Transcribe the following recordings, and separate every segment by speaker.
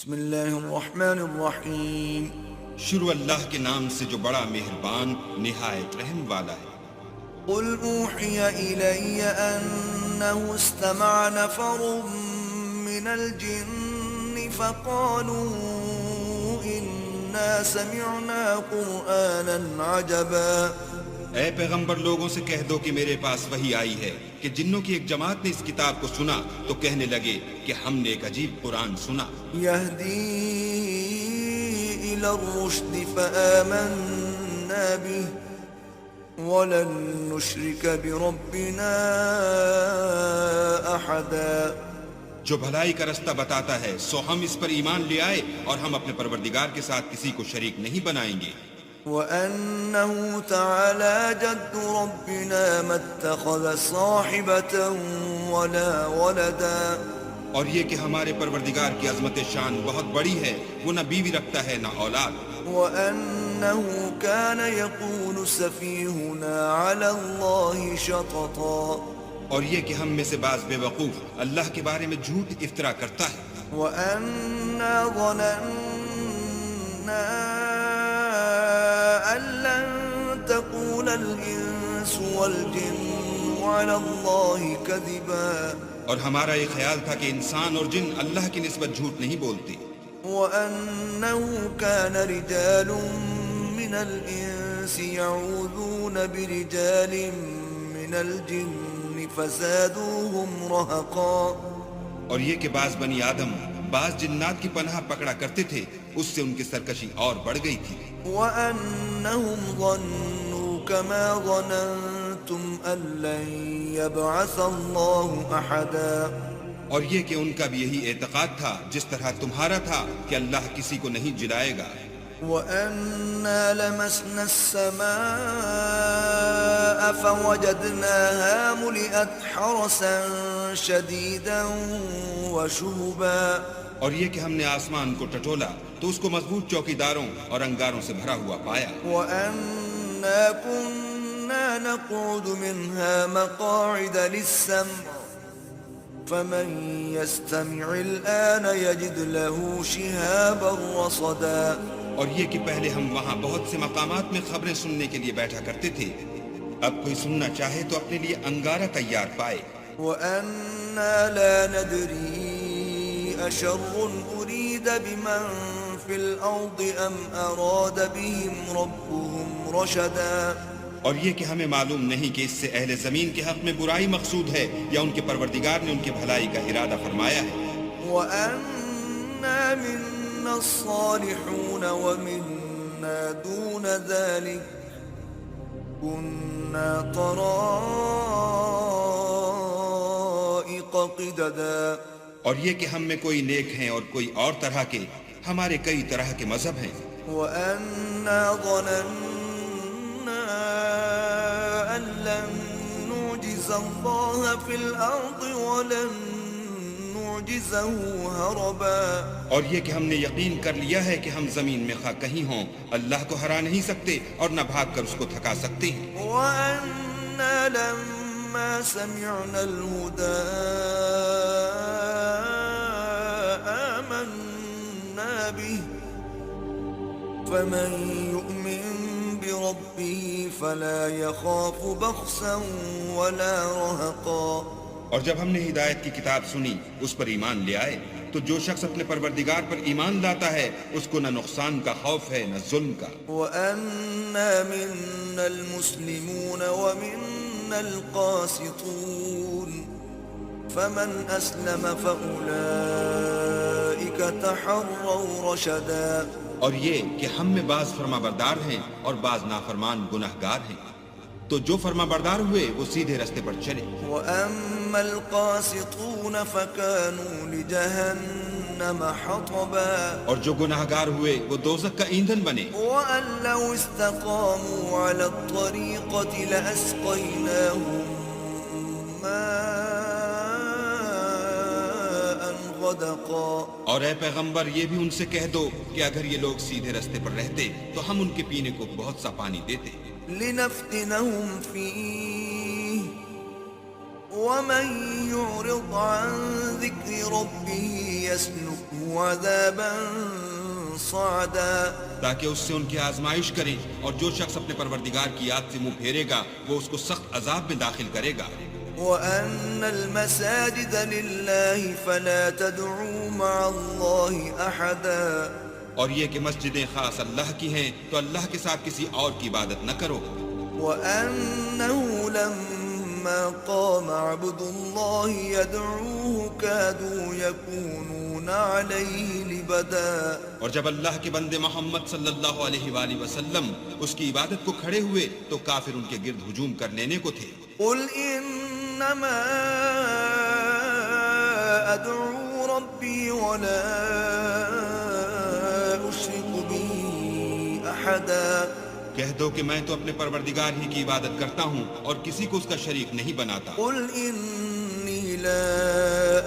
Speaker 1: بسم اللہ الرحمن الرحیم.
Speaker 2: شروع اللہ کے نام سے جو بڑا مہربان نہایت رحم والا ہے.
Speaker 1: قل اوحی الی انه استمع نفر من الجن فقالوا انا سمعنا قرآنا عجبا.
Speaker 2: اے پیغمبر لوگوں سے کہہ دو کہ میرے پاس وحی آئی ہے کہ جنوں کی ایک جماعت نے اس کتاب کو سنا تو کہنے لگے کہ ہم نے ایک عجیب قرآن سنا.
Speaker 1: یہدی الی الرشد فآمنا به ولن نشرک بربنا احدا.
Speaker 2: جو بھلائی کا رستہ بتاتا ہے سو ہم اس پر ایمان لے آئے اور ہم اپنے پروردگار کے ساتھ کسی کو شریک نہیں بنائیں گے.
Speaker 1: وَأَنَّهُ تَعَالَى جَدُّ رَبِّنَا مَا اتَّخَذَ صَاحِبَةً وَلَا وَلَدًا.
Speaker 2: اور یہ کہ ہمارے پروردگار کی عظمت شان بہت بڑی ہے، وہ نہ بیوی رکھتا ہے نہ اولاد.
Speaker 1: وَأَنَّهُ كَانَ يَقُولُ سَفِيهُنَا عَلَى اللَّهِ شَطَطًا.
Speaker 2: اور یہ کہ ہم میں سے بعض بے وقوف اللہ کے بارے میں جھوٹ افطرا کرتا ہے.
Speaker 1: وَأَنَّا ظَنَنَّا أَن لَّن تَقُولَ الْإِنسُ وَالْجِنُّ عَلَى اللَّهِ كَذِبًا.
Speaker 2: اور ہمارا یہ خیال تھا کہ انسان اور جن اللہ کی نسبت جھوٹ نہیں بولتے.
Speaker 1: وَأَنَّهُ كَانَ رِجَالٌ مِّنَ الْإِنسِ يَعُوذُونَ بِرِجَالٍ مِّنَ الْجِنِّ فَزَادُوهُمْ رَهَقًا.
Speaker 2: اور یہ کہ بعض بنی آدم بعض جنات کی پناہ پکڑا کرتے تھے، اس سے ان کی سرکشی اور بڑھ گئی تھی.
Speaker 1: وَأَنَّهُمْ ظَنُّوا كَمَا ظَنَنتُمْ أَن لَّن يَبْعَثَ اللَّهُ أَحَدًا.
Speaker 2: اور یہ کہ ان کا بھی یہی اعتقاد تھا جس طرح تمہارا تھا کہ اللہ کسی کو نہیں جلائے گا.
Speaker 1: وَأَنَّا لَمَسْنَا السَّمَاءَ فَوَجَدْنَاهَا مُلِئَتْ حَرَسًا شَدِيدًا وَشُهُبًا.
Speaker 2: اور یہ کہ ہم نے آسمان کو ٹٹولا تو اس کو مضبوط چوکیداروں اور انگاروں سے بھرا ہوا پایا.
Speaker 1: وَأَنَّا كُنَّا نَقْعُدُ مِنْهَا مَقَاعِدَ لِلسَّمْعِ فَمَن يَسْتَمِعِ الْآنَ يَجِدْ لَهُ شِهَابًا رَّصَدًا.
Speaker 2: اور یہ کہ پہلے ہم وہاں بہت سے مقامات میں خبریں سننے کے لیے بیٹھا کرتے تھے، اب کوئی سننا چاہے تو اپنے لیے انگارہ تیار پائے.
Speaker 1: وَأَنَّا لَا نَدْرِي أَشَرٌّ أُرِيدَ بِمَن فِي الْأَرْضِ أَمْ أَرَادَ بِهِمْ رَبُّهُمْ رَشَدًا.
Speaker 2: اور یہ کہ ہمیں معلوم نہیں کہ اس سے اہل زمین کے حق میں برائی مقصود ہے یا ان کے پروردگار نے ان کی بھلائی کا ارادہ فرمایا ہے.
Speaker 1: وَأَنَّا مِنَّا الصَّالِحُونَ وَمِنَّا دُونَ ذَلِكَ كُنَّا طَرَائِقَ قِدَدًا.
Speaker 2: اور یہ کہ ہم میں کوئی نیک ہیں اور کوئی اور طرح کے، ہمارے کئی طرح کے مذہب ہیں.
Speaker 1: وَأَنَّا ظَنَنَّا أَن لَّن نُّعْجِزَ اللَّهَ فِي الْأَرْضِ وَلَن نُّعْجِزَهُ هَرَبًا.
Speaker 2: اور یہ کہ ہم نے یقین کر لیا ہے کہ ہم زمین میں خواہ کہیں ہوں اللہ کو ہرا نہیں سکتے اور نہ بھاگ کر اس کو تھکا سکتے ہیں.
Speaker 1: وَأَنَّا لَمَّا سَمِعْنَا الْهُدَىٰ آمَنَّا بِهِ فَمَن يُؤْمِن بِرَبِّهِ فَلَا يَخَافُ بَخْسًا وَلَا رَهَقًا.
Speaker 2: اور جب ہم نے ہدایت کی کتاب سنی اس پر ایمان لے آئے تو جو شخص اپنے پروردگار پر ایمان لاتا ہے اس کو نہ نقصان کا خوف ہے نہ ظلم کا.
Speaker 1: وَأَنَّا مِنَّا الْمُسْلِمُونَ وَمِنَّا الْقَاسِطُونَ فَمَنْ أَسْلَمَ فَأُولَئِكَ تَحَرَّوْا رَشَدًا.
Speaker 2: اور یہ کہ ہم میں بعض فرما بردار ہیں اور بعض نافرمان گناہگار ہیں، تو جو فرما بردار ہوئے وہ سیدھے رستے پر چلے.
Speaker 1: وَأَمَّا الْقَاسِطُونَ فَكَانُوا لِجَهَنَّمَ حَطَبًا.
Speaker 2: اور جو گناہگار ہوئے وہ دوزخ کا ایندھن بنے.
Speaker 1: وَأَن لَّوْ اسْتَقَامُوا عَلَى الطَّرِيقَةِ لَأَسْقَيْنَاهُم مَّاءً غَدَقًا.
Speaker 2: اور اے پیغمبر یہ بھی ان سے کہہ دو کہ اگر یہ لوگ سیدھے رستے پر رہتے تو ہم ان کے پینے کو بہت سا پانی دیتے.
Speaker 1: لِنَفْتِنَهُمْ فِيهِ وَمَن يُعْرِضْ عَن ذِكْرِ رَبِّهِ يَسْلُكْهُ فزدته عذابا صعدا
Speaker 2: تاکہ اس سے ان کی آزمائش کریں، اور جو شخص اپنے پروردگار کی یاد سے منہ پھیرے گا وہ اس کو سخت عذاب میں داخل کرے گا۔
Speaker 1: وأن المساجد لله فلا تدعوا مع الله أحدا
Speaker 2: اور یہ کہ مسجدیں خاص اللہ کی ہیں تو اللہ کے ساتھ کسی اور کی عبادت نہ کرو۔
Speaker 1: وأنه لما قام عبد الله يدعوه كادوا يكونون عليه لبدا
Speaker 2: اور جب اللہ کے بندے محمد صلی اللہ علیہ وآلہ وسلم اس کی عبادت کو کھڑے ہوئے تو کافر ان کے گرد ہجوم کر لینے کو تھے۔
Speaker 1: قل إنما أدعو ربي ولا أشرك به أحدا
Speaker 2: کہہ دو کہ میں تو اپنے پروردگار ہی کی عبادت کرتا ہوں اور کسی کو اس کا شریک نہیں بناتا۔
Speaker 1: قل إني لا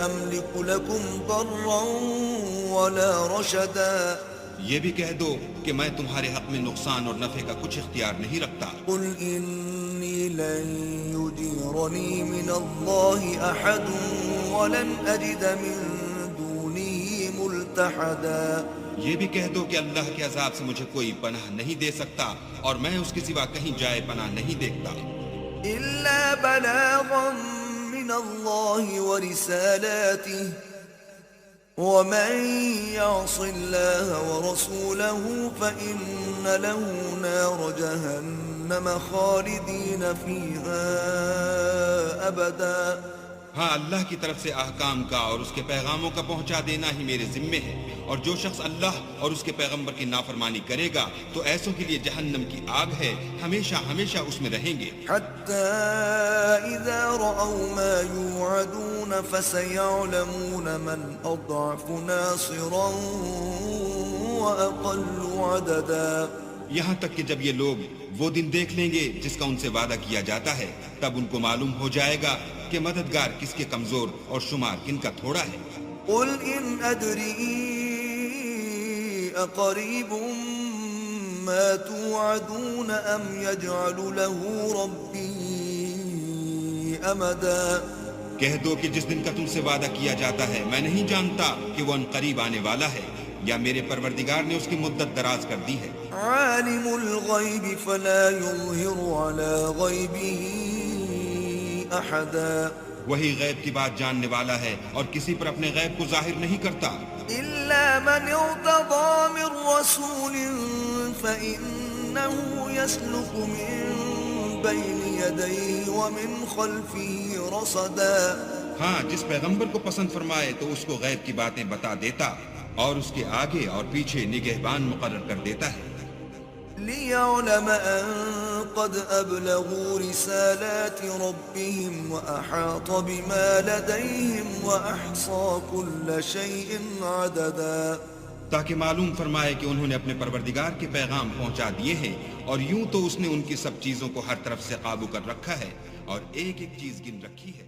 Speaker 1: أملك لكم ضرا ولا رشدا
Speaker 2: یہ بھی کہہ دو کہ میں تمہارے حق میں نقصان اور نفع کا کچھ اختیار نہیں رکھتا۔
Speaker 1: قل إني لن يجيرني من الله أحد ولن أجد من دونه ملتحدا
Speaker 2: یہ بھی کہہ دو کہ اللہ کے عذاب سے مجھے کوئی پناہ نہیں دے سکتا اور میں اس کے سوا کہیں جائے پناہ نہیں دیکھتا۔
Speaker 1: إلا بلاغا من الله ورسالاته ومن يعص الله ورسوله فإن له نار جهنم خالدين فيها أبدا
Speaker 2: ہاں، اللہ کی طرف سے احکام کا اور اس کے پیغاموں کا پہنچا دینا ہی میرے ذمے ہے، اور جو شخص اللہ اور اس کے پیغمبر کی نافرمانی کرے گا تو ایسوں کے لیے جہنم کی آگ ہے، ہمیشہ ہمیشہ اس میں رہیں گے۔
Speaker 1: حتى إذا رأوا ما يوعدون فسيعلمون من أضعف ناصرا وأقل عددا
Speaker 2: یہاں تک کہ جب یہ لوگ وہ دن دیکھ لیں گے جس کا ان سے وعدہ کیا جاتا ہے، تب ان کو معلوم ہو جائے گا کہ مددگار کس کے کمزور اور شمار کن کا تھوڑا ہے۔
Speaker 1: قل إن أدري أقريب ما توعدون أم يجعل له ربي أمدا
Speaker 2: کہہ دو کہ جس دن کا تم سے وعدہ کیا جاتا ہے میں نہیں جانتا کہ وہ ان قریب آنے والا ہے یا میرے پروردگار نے اس کی مدت دراز کر دی ہے۔
Speaker 1: عالم الغيب فلا يظهر على غيبه أحدا
Speaker 2: وہی غیب کی بات جاننے والا ہے اور کسی پر اپنے غیب کو ظاہر نہیں کرتا،
Speaker 1: إلا من ارتضى من رسول فإنه يسلك من بين يديه ومن خلفه رصدا
Speaker 2: ہاں جس پیغمبر کو پسند فرمائے تو اس کو غیب کی باتیں بتا دیتا اور اس کے آگے اور پیچھے نگہبان مقرر کر دیتا ہے،
Speaker 1: ليعلم أن قد أبلغوا رسالات ربهم وأحاط بما لديهم وأحصى كل شيء عددا
Speaker 2: تاکہ معلوم فرمائے کہ انہوں نے اپنے پروردگار کے پیغام پہنچا دیے ہیں اور یوں تو اس نے ان کی سب چیزوں کو ہر طرف سے قابو کر رکھا ہے اور ایک ایک چیز گن رکھی ہے۔